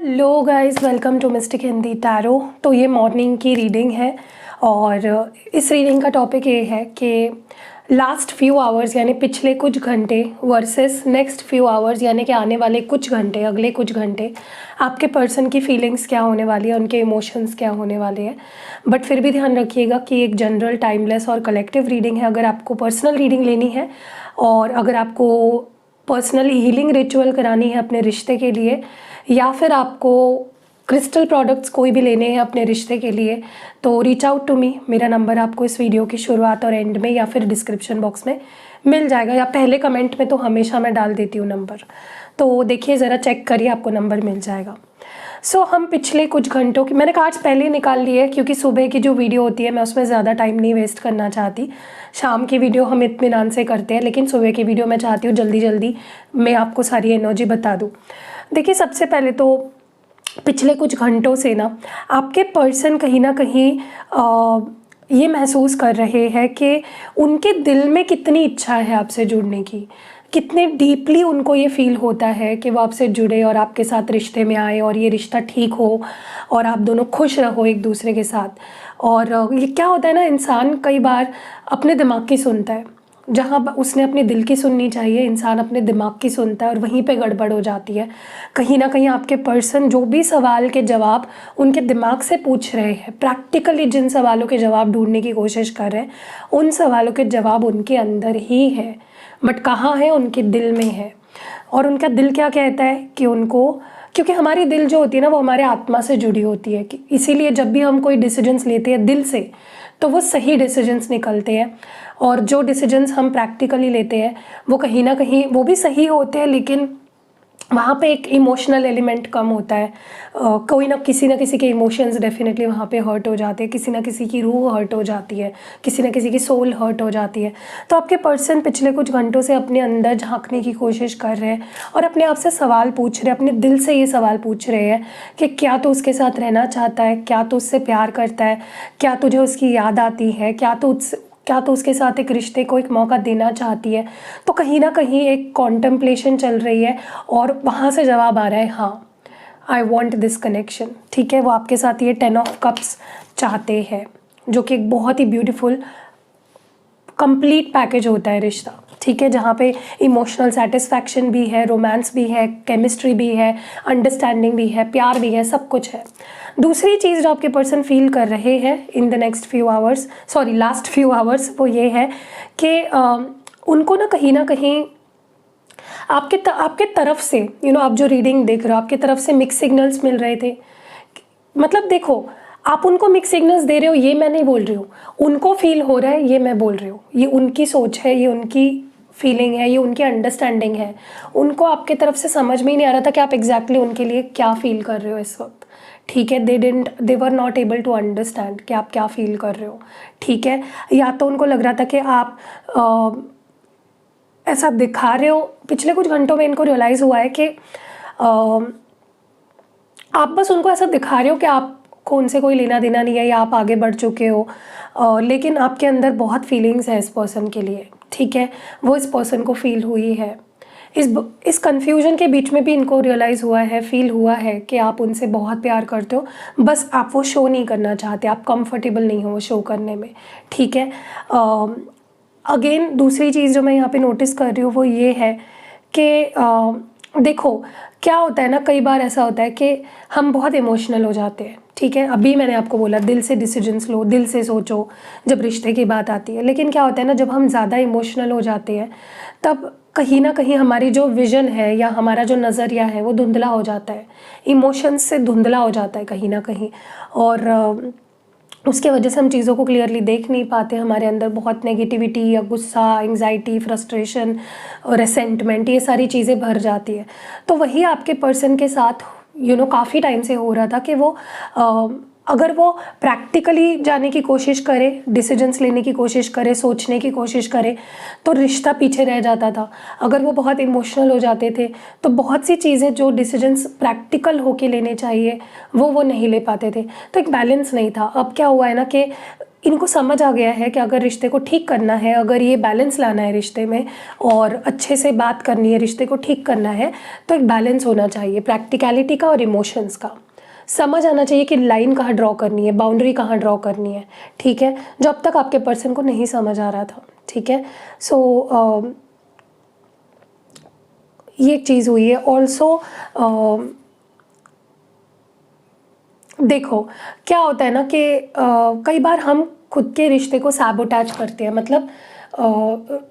Hello guys, welcome to mystic Hindi tarot. तो ये morning की रीडिंग है और इस रीडिंग का टॉपिक ये है कि लास्ट फ्यू आवर्स यानी पिछले कुछ घंटे वर्सेस नेक्स्ट फ्यू आवर्स यानी कि आने वाले कुछ घंटे, अगले कुछ घंटे आपके पर्सन की फीलिंग्स क्या होने वाली है, उनके इमोशंस क्या होने वाले हैं। बट फिर भी ध्यान रखिएगा कि एक जनरल, टाइमलेस और कलेक्टिव रीडिंग है। अगर आपको पर्सनल रीडिंग लेनी है और अगर आपको पर्सनल हीलिंग रिचुअल करानी है अपने रिश्ते के लिए, या फिर आपको क्रिस्टल प्रोडक्ट्स कोई भी लेने हैं अपने रिश्ते के लिए, तो रीच आउट टू मी। मेरा नंबर आपको इस वीडियो की शुरुआत और एंड में या फिर डिस्क्रिप्शन बॉक्स में मिल जाएगा, या पहले कमेंट में तो हमेशा मैं डाल देती हूँ नंबर। तो देखिए, ज़रा चेक करिए, आपको नंबर मिल जाएगा। हम पिछले कुछ घंटों की मैंने कार्ड्स पहले ही निकाल लिए है, क्योंकि सुबह की जो वीडियो होती है मैं उसमें ज़्यादा टाइम नहीं वेस्ट करना चाहती। शाम की वीडियो हम इत्मीनान से करते हैं, लेकिन सुबह की वीडियो मैं चाहती हूँ जल्दी जल्दी मैं आपको सारी एनर्जी बता दूँ। देखिए, सबसे पहले तो पिछले कुछ घंटों से ना आपके पर्सन कहीं ना कहीं ये महसूस कर रहे हैं कि उनके दिल में कितनी इच्छा है आपसे जुड़ने की, कितने डीपली उनको ये फील होता है कि वो आपसे जुड़े और आपके साथ रिश्ते में आए और ये रिश्ता ठीक हो और आप दोनों खुश रहो एक दूसरे के साथ। और ये क्या होता है ना, इंसान कई बार अपने दिमाग की सुनता है, जहाँ उसने अपने दिल की सुननी चाहिए इंसान अपने दिमाग की सुनता है और वहीं पे गड़बड़ हो जाती है। कहीं ना कहीं आपके पर्सन जो भी सवाल के जवाब उनके दिमाग से पूछ रहे हैं, प्रैक्टिकली जिन सवालों के जवाब ढूंढने की कोशिश कर रहे हैं, उन सवालों के जवाब उनके अंदर ही है, बट कहाँ है? उनके दिल में है। और उनका दिल क्या कहता है कि उनको, क्योंकि हमारी दिल जो होती है ना वो हमारे आत्मा से जुड़ी होती है, कि इसीलिए जब भी हम कोई डिसीजंस लेते हैं दिल से तो वो सही डिसीजंस निकलते हैं। और जो डिसीजंस हम प्रैक्टिकली लेते हैं वो कहीं ना कहीं वो भी सही होते हैं, लेकिन वहाँ पे एक इमोशनल एलिमेंट कम होता है। कोई ना किसी के इमोशंस डेफिनेटली वहाँ पे हर्ट हो जाते हैं, किसी ना किसी की रूह हर्ट हो जाती है, किसी ना किसी की सोल हर्ट हो जाती है। तो आपके पर्सन पिछले कुछ घंटों से अपने अंदर झांकने की कोशिश कर रहे हैं और अपने आप से सवाल पूछ रहे हैं, अपने दिल से ये सवाल पूछ रहे हैं कि क्या तू उसके साथ रहना चाहता है, क्या तू उससे प्यार करता है, क्या तुझे उसकी याद आती है, क्या तो उसके साथ एक रिश्ते को एक मौका देना चाहती है। तो कहीं ना कहीं एक कॉन्टेम्पलेशन चल रही है और वहाँ से जवाब आ रहा है हाँ, आई वॉन्ट दिस कनेक्शन। ठीक है, वो आपके साथ ये 10 ऑफ कप्स चाहते हैं, जो कि एक बहुत ही ब्यूटीफुल कंप्लीट पैकेज होता है रिश्ता। ठीक है, जहाँ पे इमोशनल सेटिस्फैक्शन भी है, रोमांस भी है, केमिस्ट्री भी है, अंडरस्टैंडिंग भी है, प्यार भी है, सब कुछ है। दूसरी चीज़ जो आपके पर्सन फील कर रहे हैं in the next few hours, last few hours, वो ये है कि उनको ना कहीं आपके तरफ से आप जो रीडिंग देख रहे हो, आपके तरफ से मिक्स सिग्नल्स मिल रहे थे। मतलब देखो, आप उनको मिक्स सिग्नल्स दे रहे हो, ये मैं नहीं बोल रही हूँ, उनको फील हो रहा है, ये मैं बोल रही हूँ। ये उनकी सोच है, ये उनकी फीलिंग है, ये उनकी अंडरस्टैंडिंग है। उनको आपके तरफ से समझ में ही नहीं आ रहा था कि आप एग्जैक्टली उनके लिए क्या फील कर रहे हो इस वक्त। ठीक है, they were not able to understand कि आप क्या फील कर रहे हो। ठीक है, या तो उनको लग रहा था कि आप ऐसा दिखा रहे हो। पिछले कुछ घंटों में इनको रियलाइज़ हुआ है कि आप बस उनको ऐसा दिखा रहे हो कि आपको उनसे कोई लेना देना नहीं है या आप आगे बढ़ चुके हो, लेकिन आपके अंदर बहुत फीलिंग्स है इस पर्सन के लिए। ठीक है, वो इस पर्सन को फील हुई है। इस कन्फ्यूजन के बीच में भी इनको रियलाइज़ हुआ है, फील हुआ है कि आप उनसे बहुत प्यार करते हो, बस आप वो शो नहीं करना चाहते, आप कंफर्टेबल नहीं हो वो शो करने में। ठीक है, अगेन दूसरी चीज़ जो मैं यहाँ पे नोटिस कर रही हूँ वो ये है कि देखो क्या होता है ना, कई बार ऐसा होता है कि हम बहुत इमोशनल हो जाते हैं। ठीक है, अभी मैंने आपको बोला दिल से डिसीजंस लो, दिल से सोचो जब रिश्ते की बात आती है। लेकिन क्या होता है ना, जब हम ज़्यादा इमोशनल हो जाते हैं तब कहीं ना कहीं हमारी जो विज़न है या हमारा जो नज़रिया है वो धुंधला हो जाता है, इमोशंस से धुंधला हो जाता है कहीं ना कहीं। और उसके वजह से हम चीज़ों को क्लियरली देख नहीं पाते, हमारे अंदर बहुत नेगेटिविटी या गुस्सा, एंग्जाइटी, फ्रस्ट्रेशन और रेसेंटमेंट, ये सारी चीज़ें भर जाती है। तो वही आपके पर्सन के साथ काफ़ी टाइम से हो रहा था कि वो अगर वो प्रैक्टिकली जाने की कोशिश करे, डिसीजंस लेने की कोशिश करे, सोचने की कोशिश करे, तो रिश्ता पीछे रह जाता था। अगर वो बहुत इमोशनल हो जाते थे तो बहुत सी चीज़ें जो डिसीजंस प्रैक्टिकल होके लेने चाहिए वो नहीं ले पाते थे। तो एक बैलेंस नहीं था। अब क्या हुआ है ना कि इनको समझ आ गया है कि अगर रिश्ते को ठीक करना है, अगर ये बैलेंस लाना है रिश्ते में और अच्छे से बात करनी है, रिश्ते को ठीक करना है, तो एक बैलेंस होना चाहिए प्रैक्टिकलिटी का और इमोशंस का। समझ आना चाहिए कि लाइन कहाँ ड्रॉ करनी है, बाउंड्री कहाँ ड्रॉ करनी है, ठीक है, जो अब तक आपके पर्सन को नहीं समझ आ रहा था, ठीक है। सो ये एक चीज़ हुई है। ऑल्सो देखो क्या होता है ना कि कई बार हम खुद के रिश्ते को सैबोटैज करते हैं, मतलब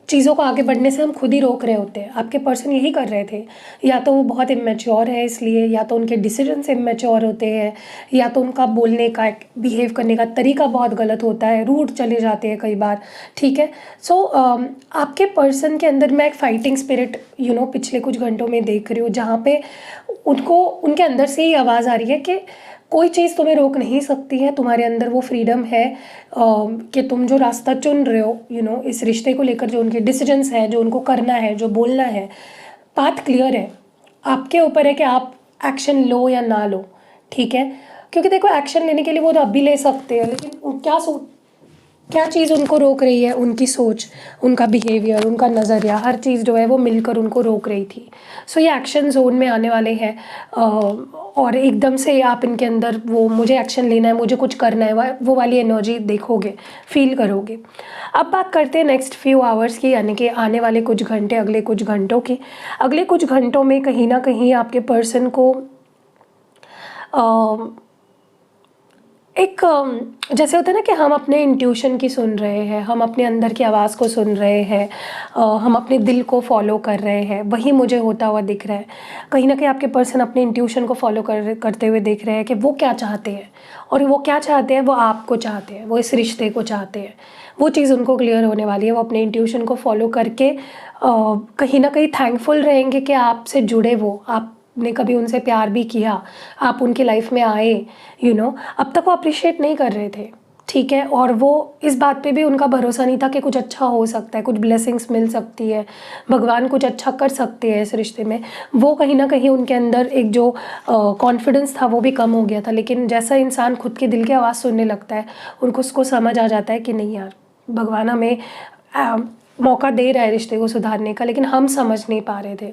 चीज़ों को आगे बढ़ने से हम खुद ही रोक रहे होते हैं। आपके पर्सन यही कर रहे थे, या तो वो बहुत इमेच्योर है इसलिए, या तो उनके डिसीजंस इमेच्योर होते हैं, या तो उनका बोलने का, बिहेव करने का तरीका बहुत गलत होता है, रूड चले जाते हैं कई बार, ठीक है। सो आपके पर्सन के अंदर मैं एक फाइटिंग स्पिरिट पिछले कुछ घंटों में देख रही हूँ, जहाँ पे उनको उनके अंदर से ही आवाज़ आ रही है कि कोई चीज़ तुम्हें रोक नहीं सकती है, तुम्हारे अंदर वो फ्रीडम है कि तुम जो रास्ता चुन रहे हो इस रिश्ते को लेकर, जो उनके डिसीजंस है, जो उनको करना है, जो बोलना है, पाथ क्लियर है। आपके ऊपर है कि आप एक्शन लो या ना लो, ठीक है। क्योंकि देखो एक्शन लेने के लिए वो तो अभी ले सकते हैं, लेकिन क्या चीज़ उनको रोक रही है, उनकी सोच, उनका बिहेवियर, उनका नज़रिया, हर चीज़ जो है वो मिलकर उनको रोक रही थी। सो ये एक्शन जोन में आने वाले हैं और एकदम से आप इनके अंदर वो मुझे एक्शन लेना है, मुझे कुछ करना है, वो वाली एनर्जी देखोगे, फील करोगे। अब बात करते हैं नेक्स्ट फ्यू आवर्स की, यानी कि आने वाले कुछ घंटे, अगले कुछ घंटों की। अगले कुछ घंटों में कहीं ना कहीं आपके पर्सन को एक जैसे होता है ना कि हम अपने इंट्यूशन की सुन रहे हैं, हम अपने अंदर की आवाज़ को सुन रहे हैं, हम अपने दिल को फॉलो कर रहे हैं, वही मुझे होता हुआ दिख रहा है। कहीं ना कहीं आपके पर्सन अपने इंट्यूशन को फॉलो करते हुए दिख रहे हैं कि वो क्या चाहते हैं, और वो क्या चाहते हैं, वो आपको चाहते हैं, वो इस रिश्ते को चाहते हैं। वो चीज़ उनको क्लियर होने वाली है। वो अपने इंट्यूशन को फॉलो करके कहीं ना कहीं थैंकफुल रहेंगे कि आपसे जुड़े, वो आपने कभी उनसे प्यार भी किया, आप उनकी लाइफ में आए, अब तक वो अप्रिशिएट नहीं कर रहे थे, ठीक है। और वो इस बात पे भी उनका भरोसा नहीं था कि कुछ अच्छा हो सकता है, कुछ ब्लेसिंग्स मिल सकती है, भगवान कुछ अच्छा कर सकते हैं इस रिश्ते में। वो कहीं ना कहीं उनके अंदर एक जो कॉन्फिडेंस था वो भी कम हो गया था। लेकिन जैसा इंसान खुद के दिल की आवाज़ सुनने लगता है, उनको उसको समझ आ जाता है कि नहीं यार, भगवान हमें मौका दे रहा है रिश्ते को सुधारने का, लेकिन हम समझ नहीं पा रहे थे।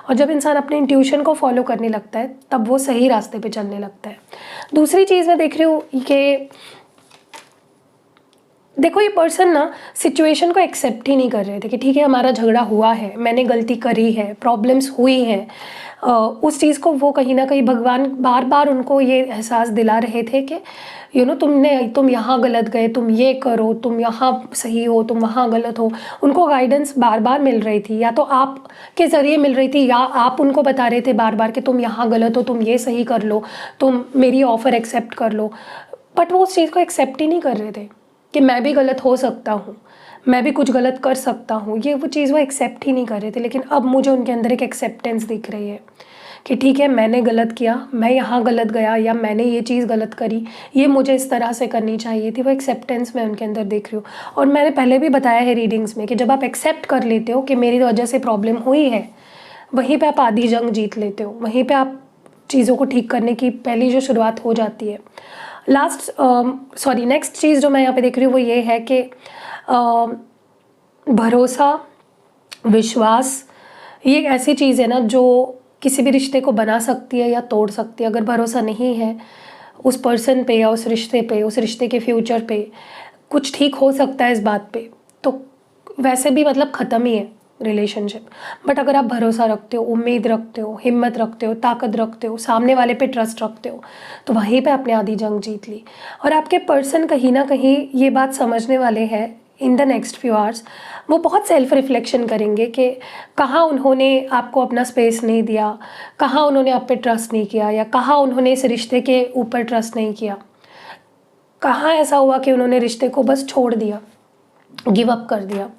और जब इंसान अपने इंट्यूशन को फॉलो करने लगता है, तब वो सही रास्ते पे चलने लगता है। दूसरी चीज़ मैं देख रही हूँ कि देखो ये पर्सन ना सिचुएशन को एक्सेप्ट ही नहीं कर रहे थे कि ठीक है हमारा झगड़ा हुआ है, मैंने गलती करी है, प्रॉब्लम्स हुई हैं। उस चीज़ को वो कहीं ना कहीं भगवान बार बार उनको ये एहसास दिला रहे थे कि तुम यहाँ गलत गए, तुम ये करो, तुम यहाँ सही हो, तुम वहाँ गलत हो। उनको गाइडेंस बार बार मिल रही थी, या तो आप के ज़रिए मिल रही थी, या आप उनको बता रहे थे बार बार कि तुम यहाँ गलत हो, तुम ये सही कर लो, तुम मेरी ऑफ़र एक्सेप्ट कर लो। बट वो उस चीज़ को एक्सेप्ट ही नहीं कर रहे थे कि मैं भी गलत हो सकता हूँ, मैं भी कुछ गलत कर सकता हूँ। ये वो चीज़ वो एक्सेप्ट ही नहीं कर रहे थे। लेकिन अब मुझे उनके अंदर एक एक्सेप्टेंस दिख रही है कि ठीक है मैंने गलत किया, मैं यहाँ गलत गया, या मैंने ये चीज़ गलत करी, ये मुझे इस तरह से करनी चाहिए थी। वो एक्सेप्टेंस मैं उनके अंदर देख रही हूँ। और मैंने पहले भी बताया है रीडिंग्स में कि जब आप एक्सेप्ट कर लेते हो कि मेरी वजह से प्रॉब्लम हुई है, वहीं पर आप आधी जंग जीत लेते हो, वहीं पर आप चीज़ों को ठीक करने की पहली जो शुरुआत हो जाती है। नेक्स्ट चीज़ जो मैं यहाँ पे देख रही हूँ वो ये है कि भरोसा, विश्वास, ये एक ऐसी चीज़ है ना जो किसी भी रिश्ते को बना सकती है या तोड़ सकती है। अगर भरोसा नहीं है उस पर्सन पे या उस रिश्ते पे, उस रिश्ते के फ्यूचर पे, कुछ ठीक हो सकता है इस बात पे, तो वैसे भी मतलब ख़त्म ही है रिलेशनशिप। बट अगर आप भरोसा रखते हो, उम्मीद रखते हो, हिम्मत रखते हो, ताकत रखते हो, सामने वाले पे ट्रस्ट रखते हो, तो वहीं पे आपने आधी जंग जीत ली। और आपके पर्सन कहीं ना कहीं ये बात समझने वाले हैं in the next few hours. वो बहुत सेल्फ रिफ्लेक्शन करेंगे कि कहाँ उन्होंने आपको अपना स्पेस नहीं दिया, कहाँ उन्होंने आप पे ट्रस्ट नहीं किया, या कहाँ उन्होंने इस रिश्ते के ऊपर ट्रस्ट नहीं किया, कहाँ ऐसा हुआ कि उन्होंने रिश्ते को बस छोड़ दिया, गिव अप कर दिया।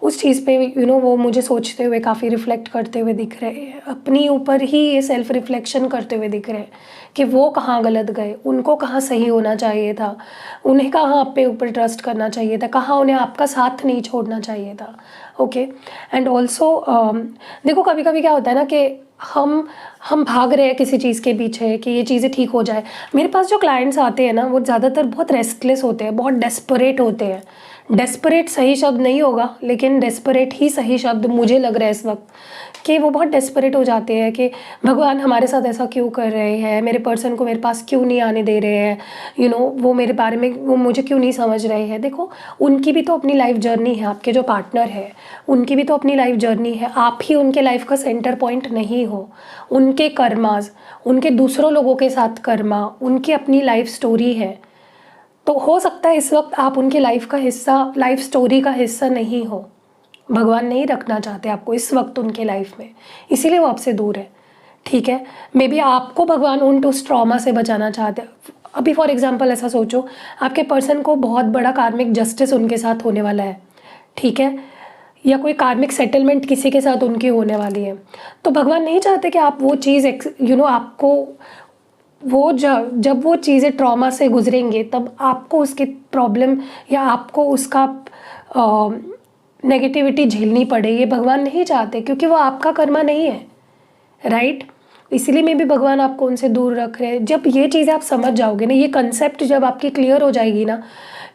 उस चीज़ पे वो मुझे सोचते हुए, काफ़ी रिफ्लेक्ट करते हुए दिख रहे हैं, अपनी ऊपर ही ये सेल्फ रिफ्लेक्शन करते हुए दिख रहे हैं कि वो कहाँ गलत गए, उनको कहाँ सही होना चाहिए था, उन्हें कहाँ आप पे ऊपर ट्रस्ट करना चाहिए था, कहाँ उन्हें आपका साथ नहीं छोड़ना चाहिए था। ओके। एंड ऑल्सो देखो कभी कभी क्या होता है ना कि हम भाग रहे हैं किसी चीज़ के पीछे कि ये चीज़ें ठीक हो जाए। मेरे पास जो क्लाइंट्स आते हैं ना वो ज़्यादातर बहुत रेस्टलेस होते हैं, बहुत डेस्परेट होते हैं। डेस्परेट सही शब्द नहीं होगा, लेकिन डेस्परेट ही सही शब्द मुझे लग रहा है इस वक्त, कि वो बहुत डेस्परेट हो जाते हैं कि भगवान हमारे साथ ऐसा क्यों कर रहे हैं, मेरे पर्सन को मेरे पास क्यों नहीं आने दे रहे हैं, वो मेरे बारे में वो मुझे क्यों नहीं समझ रहे हैं। देखो उनकी भी तो अपनी लाइफ जर्नी है, आपके जो पार्टनर है उनकी भी तो अपनी लाइफ जर्नी है, आप ही उनके लाइफ का सेंटर पॉइंट नहीं हो। उनके कर्मास, उनके दूसरों लोगों के साथ कर्मा, उनकी अपनी लाइफ स्टोरी है। तो हो सकता है इस वक्त आप उनके लाइफ का हिस्सा, लाइफ स्टोरी का हिस्सा नहीं हो। भगवान नहीं रखना चाहते आपको इस वक्त उनके लाइफ में, इसीलिए वो आपसे दूर है। ठीक है, मे बी आपको भगवान उस ट्रॉमा से बचाना चाहते हैं। अभी फॉर एग्जांपल ऐसा सोचो, आपके पर्सन को बहुत बड़ा कार्मिक जस्टिस उनके साथ होने वाला है, ठीक है, या कोई कार्मिक सेटलमेंट किसी के साथ उनकी होने वाली है। तो भगवान नहीं चाहते कि आप वो चीज़ आपको वो जब वो चीज़ें ट्रॉमा से गुजरेंगे तब आपको उसकी प्रॉब्लम या आपको उसका नेगेटिविटी झेलनी पड़े। ये भगवान नहीं चाहते, क्योंकि वो आपका कर्मा नहीं है, राइट। इसीलिए में भी भगवान आपको उनसे दूर रख रहे हैं। जब ये चीज़ें आप समझ जाओगे ना, ये कंसेप्ट जब आपकी क्लियर हो जाएगी ना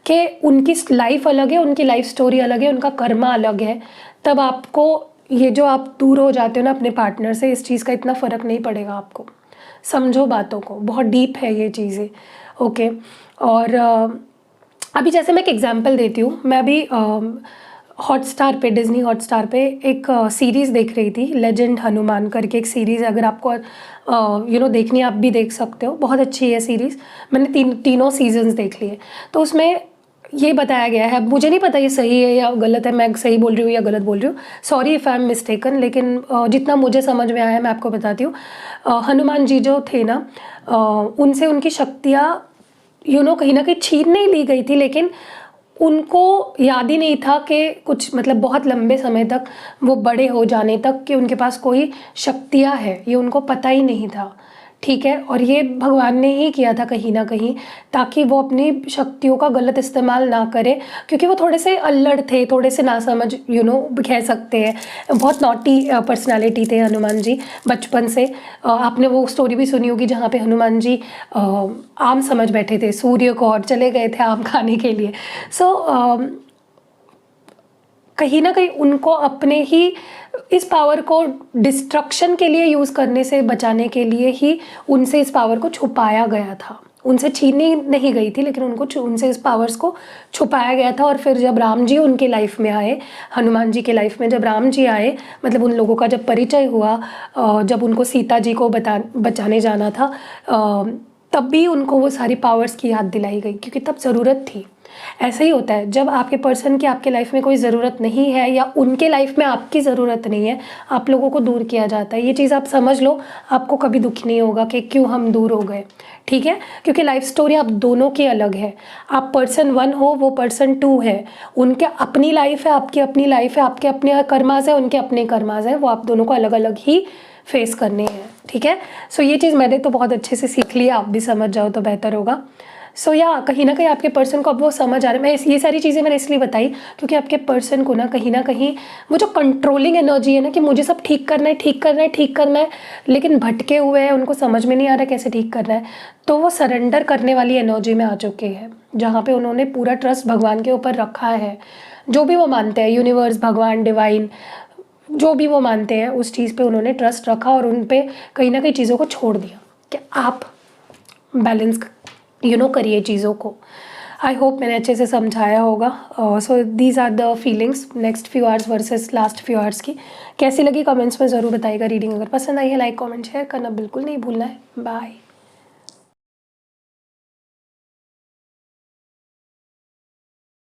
कि उनकी लाइफ अलग है, उनकी लाइफ स्टोरी अलग है, उनका कर्मा अलग है, तब आपको ये जो आप दूर हो जाते हो ना अपने पार्टनर से, इस चीज़ का इतना फ़र्क नहीं पड़ेगा आपको। समझो बातों को, बहुत डीप है ये चीज़ें, ओके। और अभी जैसे मैं एक एग्जांपल देती हूँ, मैं अभी हॉटस्टार पे, डिज्नी हॉटस्टार पे एक सीरीज़ देख रही थी, लेजेंड हनुमान करके एक सीरीज़ है। अगर आपको देखनी है आप भी देख सकते हो, बहुत अच्छी है सीरीज़। मैंने तीनों सीजन्स देख लिए। तो उसमें ये बताया गया है, मुझे नहीं पता ये सही है या गलत है, मैं सही बोल रही हूँ या गलत बोल रही हूँ, sorry if I am mistaken, लेकिन जितना मुझे समझ में आया मैं आपको बताती हूँ। हनुमान जी जो थे ना, उनसे उनकी शक्तियाँ कहीं ना कहीं छीन नहीं ली गई थी, लेकिन उनको याद ही नहीं था कि कुछ मतलब बहुत लंबे समय तक, वो बड़े हो जाने तक, कि उनके पास कोई शक्तियाँ है, ये उनको पता ही नहीं था, ठीक है। और ये भगवान ने ही किया था कहीं ना कहीं, ताकि वो अपनी शक्तियों का गलत इस्तेमाल ना करे, क्योंकि वो थोड़े से अल्लड़ थे, थोड़े से नासमझ कह सकते हैं, बहुत नॉटी पर्सनालिटी थे हनुमान जी बचपन से। आपने वो स्टोरी भी सुनी होगी जहाँ पे हनुमान जी आम समझ बैठे थे सूर्य को और चले गए थे आम खाने के लिए। सो कहीं ना कहीं उनको अपने ही इस पावर को डिस्ट्रक्शन के लिए यूज़ करने से बचाने के लिए ही उनसे इस पावर को छुपाया गया था। उनसे छीनी नहीं गई थी, लेकिन उनसे इस पावर्स को छुपाया गया था। और फिर जब राम जी उनके लाइफ में आए, हनुमान जी के लाइफ में जब राम जी आए, मतलब उन लोगों का जब परिचय हुआ, जब उनको सीता जी को बचाने जाना था, तब भी उनको वो सारी पावर्स की याद दिलाई गई, क्योंकि तब ज़रूरत थी। ऐसा ही होता है, जब आपके पर्सन की आपके लाइफ में कोई ज़रूरत नहीं है या उनके लाइफ में आपकी ज़रूरत नहीं है, आप लोगों को दूर किया जाता है। ये चीज़ आप समझ लो, आपको कभी दुख नहीं होगा कि क्यों हम दूर हो गए, ठीक है। क्योंकि लाइफ स्टोरी आप दोनों की अलग है। आप पर्सन 1 हो, वो पर्सन 2 है, उनके अपनी लाइफ है, आपकी अपनी लाइफ है, आपके अपने कर्मास है, उनके अपने कर्मास है, वो आप दोनों को अलग अलग ही फेस करने हैं, ठीक है। सो ये चीज़ मैंने तो बहुत अच्छे से सीख लिया, आप भी समझ जाओ तो बेहतर होगा। सो या कहीं ना कहीं आपके पर्सन को अब वो समझ आ रहा है। मैं ये सारी चीज़ें मैंने इसलिए बताई क्योंकि आपके पर्सन को ना कहीं वो जो कंट्रोलिंग एनर्जी है ना, कि मुझे सब ठीक करना है, ठीक करना है, ठीक करना है, लेकिन भटके हुए हैं, उनको समझ में नहीं आ रहा कैसे ठीक करना है, तो वो सरेंडर करने वाली एनर्जी में आ चुके हैं, जहाँ पे उन्होंने पूरा ट्रस्ट भगवान के ऊपर रखा है। जो भी वो मानते हैं, यूनिवर्स, भगवान, डिवाइन, जो भी वो मानते हैं, उस चीज़ पे उन्होंने ट्रस्ट रखा और उन पे कहीं ना कहीं चीज़ों को छोड़ दिया कि आप बैलेंस करिए चीज़ों को। आई होप मैंने अच्छे से समझाया होगा। So these are the feelings next few hours versus last few hours की। कैसी लगी कमेंट्स में ज़रूर बताइएगा। रीडिंग अगर पसंद आई है, लाइक कमेंट शेयर करना बिल्कुल नहीं भूलना है। बाय।